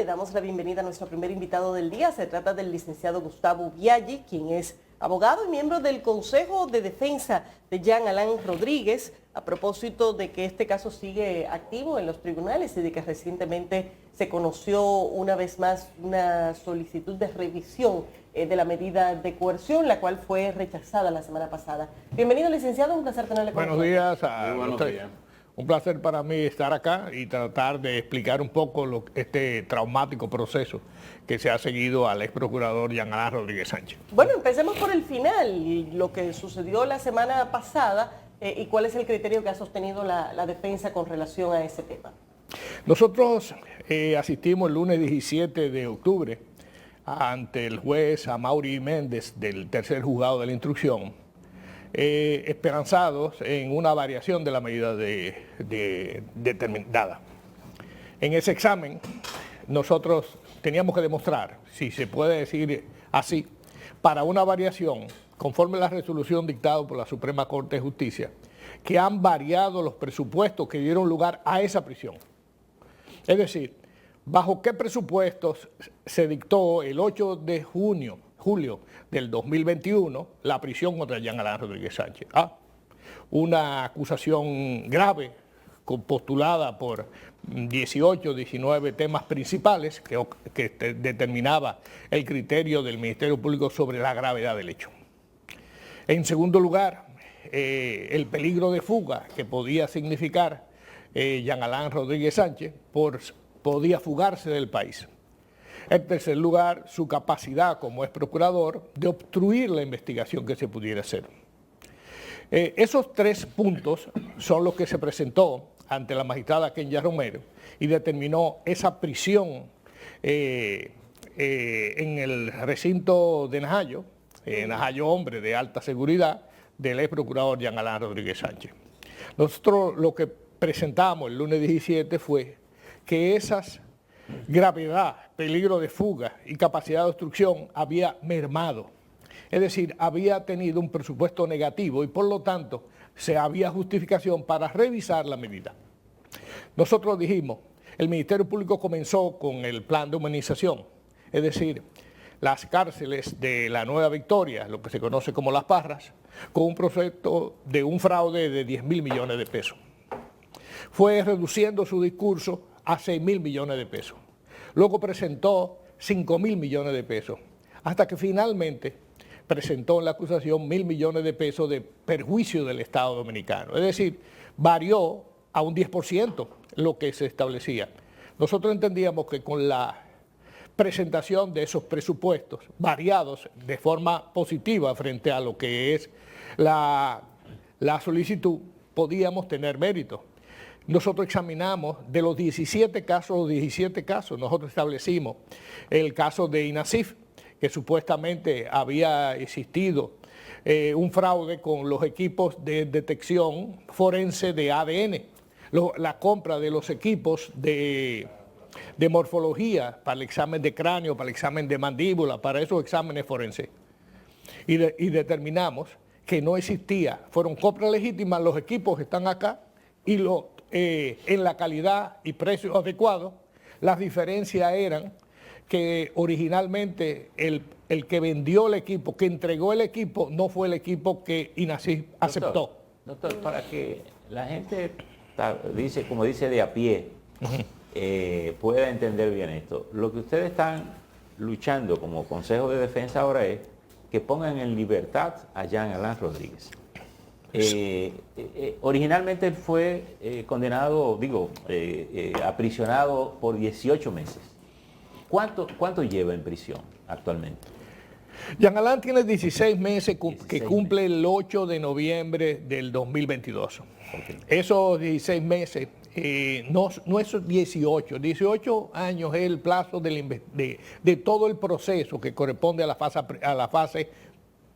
damos la bienvenida a nuestro primer invitado del día. Se trata del licenciado Gustavo Biaggi, quien es abogado y miembro del Consejo de Defensa de Jean Alain Rodríguez, a propósito de que este caso sigue activo en los tribunales y de que recientemente se conoció una vez más una solicitud de revisión de la medida de coerción, la cual fue rechazada la semana pasada. Bienvenido, licenciado, un placer tenerle con nosotros. Buenos días a ustedes. Un placer para mí estar acá y tratar de explicar un poco este traumático proceso que se ha seguido al ex procurador Jean Alain Rodríguez Sánchez. Bueno, empecemos por el final, lo que sucedió la semana pasada y cuál es el criterio que ha sostenido la defensa con relación a ese tema. Nosotros asistimos el lunes 17 de octubre ante el juez Amaury Méndez del tercer juzgado de la instrucción, esperanzados en una variación de la medida determinada. En ese examen nosotros teníamos que demostrar, si se puede decir así, para una variación, conforme a la resolución dictada por la Suprema Corte de Justicia, que han variado los presupuestos que dieron lugar a esa prisión. Es decir, bajo qué presupuestos se dictó el 8 de julio del 2021 la prisión contra Jean Alain Rodríguez Sánchez. Una acusación grave postulada por 18, 19 temas principales que determinaba el criterio del Ministerio Público sobre la gravedad del hecho. En segundo lugar, el peligro de fuga que podía significar Jean Alain Rodríguez Sánchez podía fugarse del país. En tercer lugar, su capacidad como ex procurador de obstruir la investigación que se pudiera hacer. Esos tres puntos son los que se presentó ante la magistrada Kenya Romero y determinó esa prisión en el recinto de Najayo, Najayo hombre de alta seguridad, del ex procurador Jean Alain Rodríguez Sánchez. Nosotros lo que presentamos el lunes 17 fue que esas gravedad, peligro de fuga y capacidad de obstrucción había mermado. Es decir, había tenido un presupuesto negativo y por lo tanto se había justificación para revisar la medida. Nosotros dijimos, el Ministerio Público comenzó con el plan de humanización, es decir, las cárceles de la Nueva Victoria, lo que se conoce como Las Parras, con un proyecto de un fraude de 10.000 millones de pesos. Fue reduciendo su discurso a 6.000 millones de pesos. Luego presentó 5.000 millones de pesos, hasta que finalmente presentó en la acusación 1.000 millones de pesos de perjuicio del Estado Dominicano. Es decir, varió a un 10% lo que se establecía. Nosotros entendíamos que con la presentación de esos presupuestos variados de forma positiva frente a lo que es la solicitud, podíamos tener mérito. Nosotros examinamos de los 17 casos, nosotros establecimos el caso de INASIF, que supuestamente había existido un fraude con los equipos de detección forense de ADN, la compra de los equipos de morfología para el examen de cráneo, para el examen de mandíbula, para esos exámenes forenses. Y determinamos que no existía, fueron compras legítimas, los equipos están acá y en la calidad y precio adecuados. Las diferencias eran que originalmente el que vendió el equipo, que entregó el equipo, no fue el equipo que INASIF aceptó. Doctor, para que la gente como dice de a pie, pueda entender bien esto, lo que ustedes están luchando como Consejo de Defensa ahora es que pongan en libertad a Jean Alain Rodríguez. Originalmente él fue condenado, aprisionado por 18 meses. ¿Cuánto lleva en prisión actualmente? Jean Alain tiene 16 meses que cumple el 8 de noviembre del 2022. Okay. Esos 16 meses, no esos 18 años es el plazo de todo el proceso que corresponde a la fase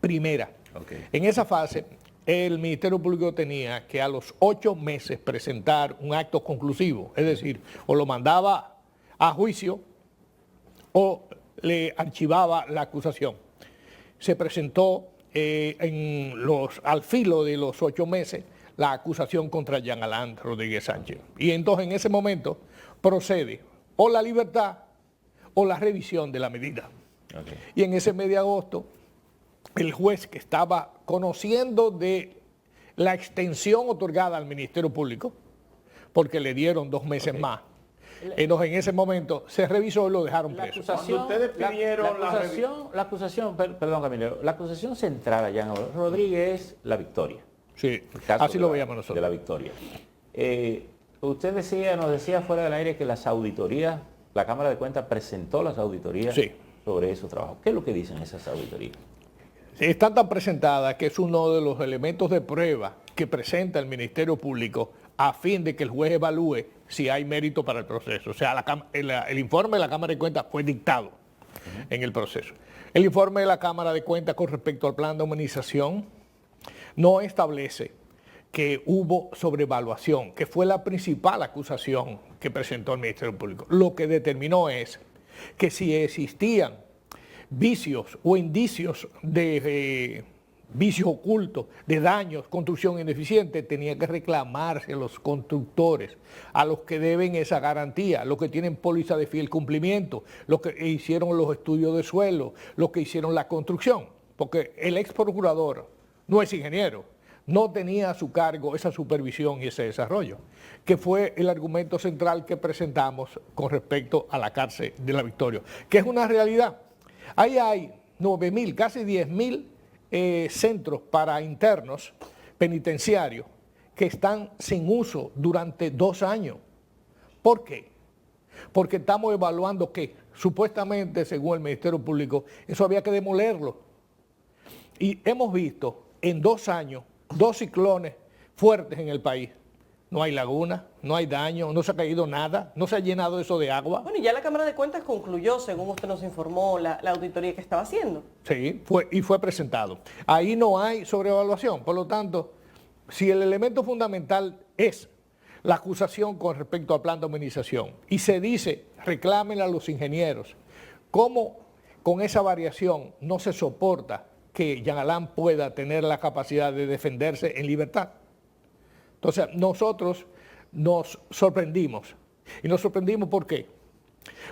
primera. Okay. En esa fase, el Ministerio Público tenía que a los 8 meses presentar un acto conclusivo, es decir, o lo mandaba a juicio o le archivaba la acusación. Se presentó al filo de los 8 meses la acusación contra Jean Alain Rodríguez Sánchez. Y entonces en ese momento procede o la libertad o la revisión de la medida. Okay. Y en ese mes de agosto, el juez que estaba conociendo de la extensión otorgada al Ministerio Público, porque le dieron 2 meses más, entonces en ese momento se revisó y lo dejaron preso. Cuando ustedes pidieron la acusación, perdón Camilo, la acusación central allá en Rodríguez es la victoria. Sí, así lo veíamos nosotros. De la victoria. Usted nos decía fuera del aire que las auditorías, la Cámara de Cuentas presentó las auditorías sobre esos trabajos. ¿Qué es lo que dicen esas auditorías? Están tan presentadas que es uno de los elementos de prueba que presenta el Ministerio Público a fin de que el juez evalúe si hay mérito para el proceso. O sea, el informe de la Cámara de Cuentas fue dictado en el proceso. El informe de la Cámara de Cuentas con respecto al plan de humanización no establece que hubo sobrevaluación, que fue la principal acusación que presentó el Ministerio Público. Lo que determinó es que si existían vicios o indicios de vicios ocultos, de daños, construcción ineficiente, tenía que reclamarse a los constructores, a los que deben esa garantía, los que tienen póliza de fiel cumplimiento, los que hicieron los estudios de suelo, los que hicieron la construcción, porque el ex procurador no es ingeniero, no tenía a su cargo esa supervisión y ese desarrollo, que fue el argumento central que presentamos con respecto a la cárcel de la Victoria, que es una realidad. Ahí hay 9.000, casi 10.000 centros para internos penitenciarios que están sin uso durante 2 años. ¿Por qué? Porque estamos evaluando que supuestamente, según el Ministerio Público, eso había que demolerlo. Y hemos visto en 2 años 2 ciclones fuertes en el país. No hay laguna, no hay daño, no se ha caído nada, no se ha llenado eso de agua. Bueno, y ya la Cámara de Cuentas concluyó, según usted nos informó, la auditoría que estaba haciendo. Sí, fue presentado. Ahí no hay sobrevaluación. Por lo tanto, si el elemento fundamental es la acusación con respecto al plan de humanización y se dice, reclámenle a los ingenieros, ¿cómo con esa variación no se soporta que Jean Alain pueda tener la capacidad de defenderse en libertad? Entonces, nosotros nos sorprendimos. ¿Y nos sorprendimos por qué?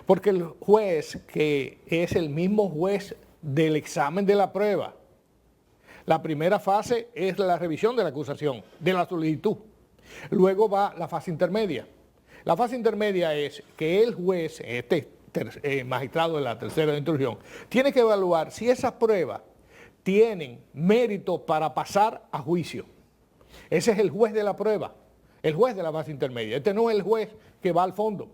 Porque el juez, que es el mismo juez del examen de la prueba, la primera fase es la revisión de la acusación, de la solicitud. Luego va la fase intermedia. La fase intermedia es que el juez, magistrado de la tercera instrucción, tiene que evaluar si esas pruebas tienen mérito para pasar a juicio. Ese es el juez de la prueba, el juez de la fase intermedia. Este no es el juez que va al fondo.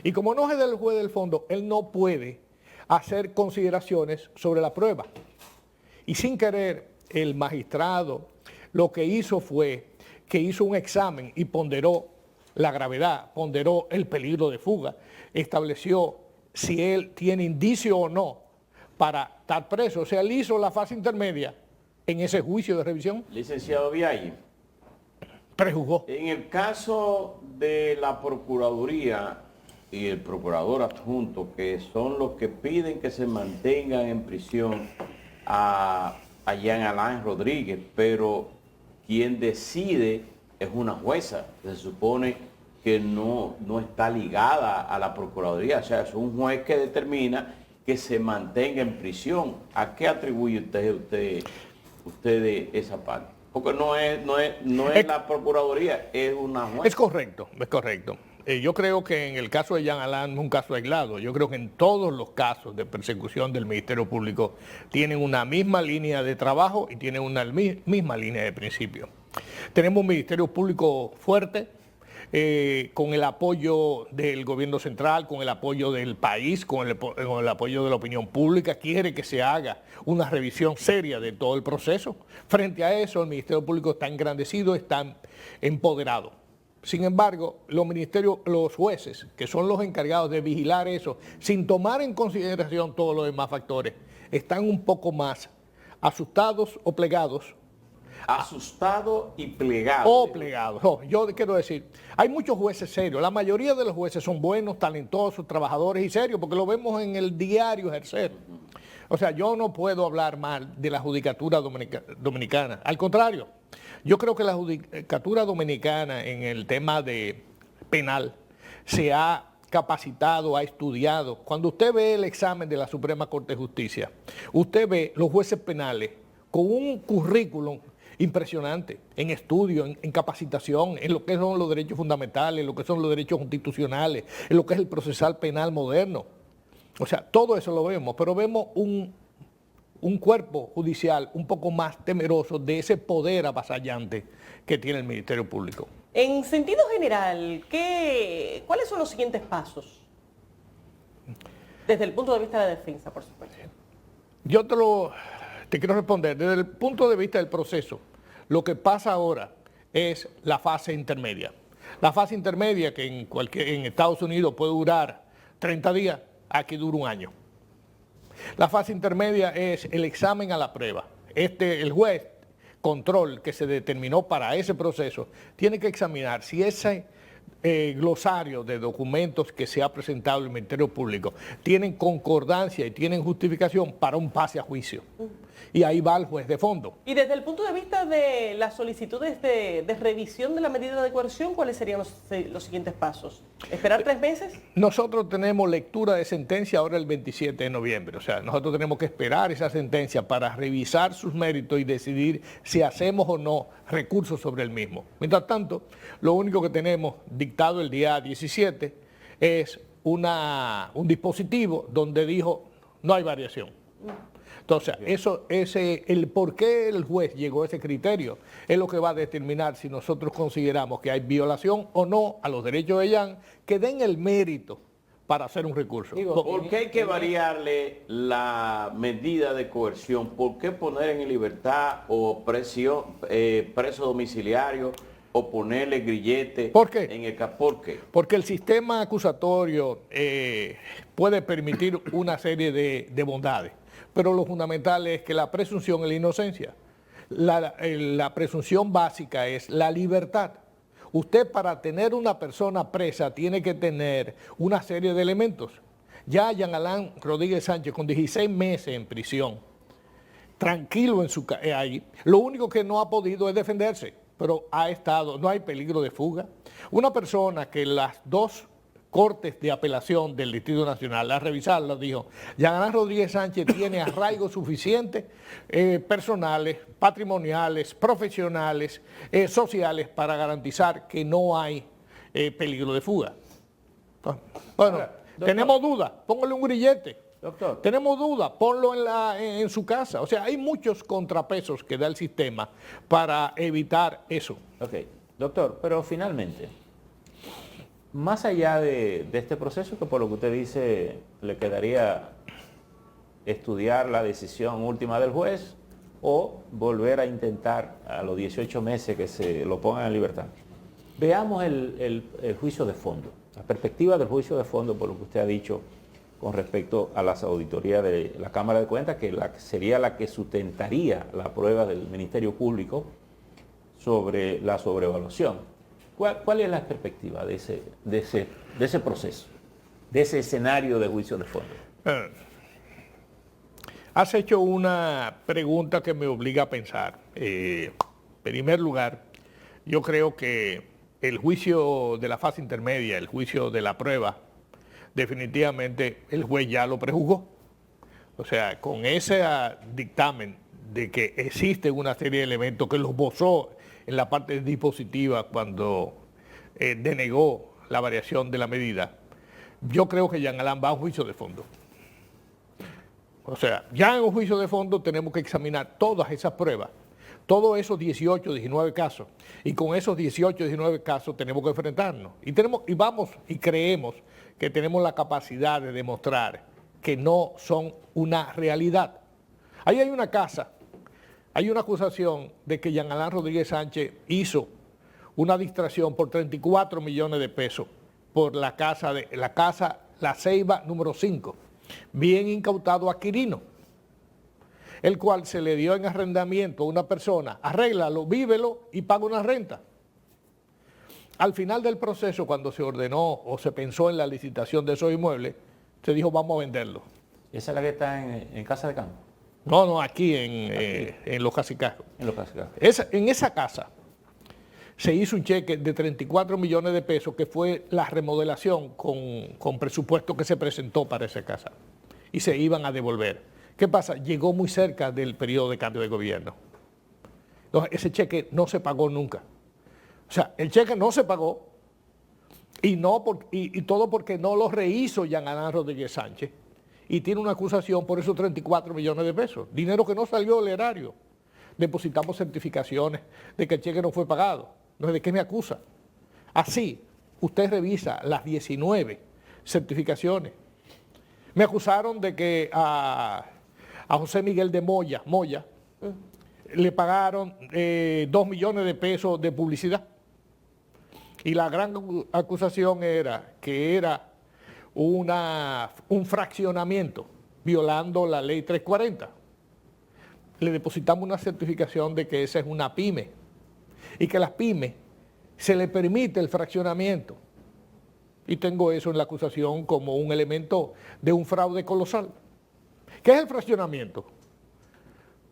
Y como no es el juez del fondo, él no puede hacer consideraciones sobre la prueba. Y sin querer, el magistrado lo que hizo fue que hizo un examen y ponderó la gravedad, ponderó el peligro de fuga, estableció si él tiene indicio o no para estar preso. O sea, él hizo la fase intermedia en ese juicio de revisión. Licenciado Biaggi, prejuzgó. en el caso de la Procuraduría y el Procurador Adjunto, que son los que piden que se mantengan en prisión a Jean Alain Rodríguez, pero quien decide es una jueza, que se supone que no está ligada a la Procuraduría, o sea, es un juez que determina que se mantenga en prisión. ¿A qué atribuye usted de esa parte? Porque no es la Procuraduría, es una jueza. Es correcto, es correcto. Yo creo que en el caso de Jean Alain no es un caso aislado. Yo creo que en todos los casos de persecución del Ministerio Público tienen una misma línea de trabajo y tienen una misma línea de principio. Tenemos un Ministerio Público fuerte, con el apoyo del gobierno central, con el apoyo del país, con el apoyo de la opinión pública. Quiere que se haga una revisión seria de todo el proceso. Frente a eso, el Ministerio Público está engrandecido, está empoderado. Sin embargo, los jueces, que son los encargados de vigilar eso, sin tomar en consideración todos los demás factores, están un poco más asustados o plegados. Asustado y plegado. O plegados. No, yo quiero decir, hay muchos jueces serios. La mayoría de los jueces son buenos, talentosos, trabajadores y serios, porque lo vemos en el diario ejercer. O sea, yo no puedo hablar mal de la judicatura dominicana. Al contrario, yo creo que la judicatura dominicana en el tema de penal se ha capacitado, ha estudiado. Cuando usted ve el examen de la Suprema Corte de Justicia, usted ve los jueces penales con un currículum impresionante en estudio, en capacitación, en lo que son los derechos fundamentales, en lo que son los derechos constitucionales, en lo que es el procesal penal moderno. O sea, todo eso lo vemos, pero vemos un cuerpo judicial un poco más temeroso de ese poder avasallante que tiene el Ministerio Público. En sentido general, ¿cuáles son los siguientes pasos? Desde el punto de vista de la defensa, por supuesto. Yo te quiero responder. Desde el punto de vista del proceso, lo que pasa ahora es la fase intermedia. La fase intermedia, que en Estados Unidos puede durar 30 días, aquí dura un año. La fase intermedia es el examen a la prueba. El juez control que se determinó para ese proceso tiene que examinar si ese glosario de documentos que se ha presentado el Ministerio Público tienen concordancia y tienen justificación para un pase a juicio. Y ahí va el juez de fondo. Y desde el punto de vista de las solicitudes de revisión de la medida de coerción, ¿cuáles serían los siguientes pasos? ¿Esperar 3 meses? Nosotros tenemos lectura de sentencia ahora el 27 de noviembre. O sea, nosotros tenemos que esperar esa sentencia para revisar sus méritos y decidir si hacemos o no recursos sobre el mismo. Mientras tanto, lo único que tenemos dictado el día 17 es un dispositivo donde dijo no hay variación. Entonces, el por qué el juez llegó a ese criterio es lo que va a determinar si nosotros consideramos que hay violación o no a los derechos de Jan, que den el mérito para hacer un recurso. ¿Por qué hay que variarle la medida de coerción? ¿Por qué poner en libertad o preso domiciliario o ponerle grillete? ¿Por qué? ¿Por qué? Porque el sistema acusatorio puede permitir una serie de bondades. Pero lo fundamental es que la presunción es la inocencia. La presunción básica es la libertad. Usted para tener una persona presa tiene que tener una serie de elementos. Ya Jean Alain Rodríguez Sánchez con 16 meses en prisión, tranquilo ahí, lo único que no ha podido es defenderse, pero no hay peligro de fuga. Una persona que las 2 Cortes de Apelación del Distrito Nacional, a revisarlo, dijo, Jean Alain Rodríguez Sánchez tiene arraigo suficiente, personales, patrimoniales, profesionales, sociales, para garantizar que no hay peligro de fuga. Bueno, Ahora, doctor, tenemos dudas, póngale un grillete. Doctor. Tenemos dudas, ponlo en su casa. O sea, hay muchos contrapesos que da el sistema para evitar eso. Ok, doctor, pero finalmente, más allá de este proceso, que por lo que usted dice le quedaría estudiar la decisión última del juez o volver a intentar a los 18 meses que se lo pongan en libertad. Veamos el juicio de fondo, la perspectiva del juicio de fondo, por lo que usted ha dicho con respecto a las auditorías de la Cámara de Cuentas, que sería la que sustentaría la prueba del Ministerio Público sobre la sobrevaluación. ¿Cuál es la perspectiva de ese proceso, de ese escenario de juicio de fondo? Has hecho una pregunta que me obliga a pensar. En primer lugar, yo creo que el juicio de la fase intermedia, el juicio de la prueba, definitivamente el juez ya lo prejuzgó. O sea, con ese dictamen de que existe una serie de elementos que los bozó en la parte dispositiva cuando denegó la variación de la medida, yo creo que Jean Alain va a un juicio de fondo. O sea, ya en un juicio de fondo tenemos que examinar todas esas pruebas, todos esos 18, 19 casos, y con esos 18, 19 casos tenemos que enfrentarnos. Y creemos que tenemos la capacidad de demostrar que no son una realidad. Ahí hay una casa. Hay una acusación de que Jean Alain Rodríguez Sánchez hizo una distracción por 34 millones de pesos por la casa La Ceiba número 5, bien incautado a Quirino, el cual se le dio en arrendamiento a una persona, arréglalo, vívelo y paga una renta. Al final del proceso, cuando se ordenó o se pensó en la licitación de esos inmuebles, se dijo vamos a venderlo. ¿Esa es la que está en Casa de Campo? No, aquí en Los Cacicazgos. En Los Cacicazgos. En esa casa se hizo un cheque de 34 millones de pesos, que fue la remodelación con presupuesto que se presentó para esa casa, y se iban a devolver. ¿Qué pasa? Llegó muy cerca del periodo de cambio de gobierno. Entonces, ese cheque no se pagó nunca. O sea, el cheque no se pagó, y todo porque no lo rehizo Jean Alain Rodríguez Sánchez, y tiene una acusación por esos 34 millones de pesos, dinero que no salió del erario. Depositamos certificaciones de que el cheque no fue pagado. Entonces, ¿de qué me acusa? Así, usted revisa las 19 certificaciones. Me acusaron de que a José Miguel de Moya le pagaron 2 millones de pesos de publicidad. Y la gran acusación era que era un fraccionamiento violando la ley 340. Le depositamos una certificación de que esa es una pyme y que a las pymes se le permite el fraccionamiento. Y tengo eso en la acusación como un elemento de un fraude colosal. ¿Qué es el fraccionamiento?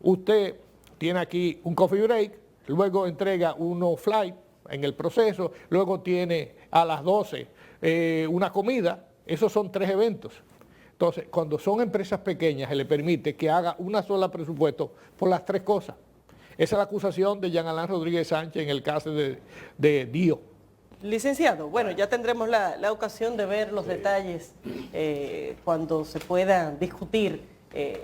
Usted tiene aquí un coffee break, luego entrega unos flights en el proceso, luego tiene a las 12 una comida. Esos son 3 eventos. Entonces, cuando son empresas pequeñas, se le permite que haga una sola presupuesto por las 3 cosas. Esa es la acusación de Jean Alain Rodríguez Sánchez en el caso de Dio. Licenciado, bueno, ya tendremos la ocasión de ver los detalles cuando se puedan discutir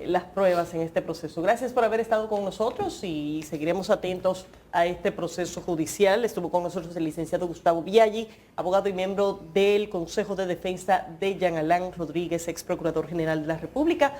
las pruebas en este proceso. Gracias por haber estado con nosotros y seguiremos atentos a este proceso judicial. Estuvo con nosotros el licenciado Gustavo Biaggi, abogado y miembro del Consejo de Defensa de Jean Alain Rodríguez, ex procurador general de la República.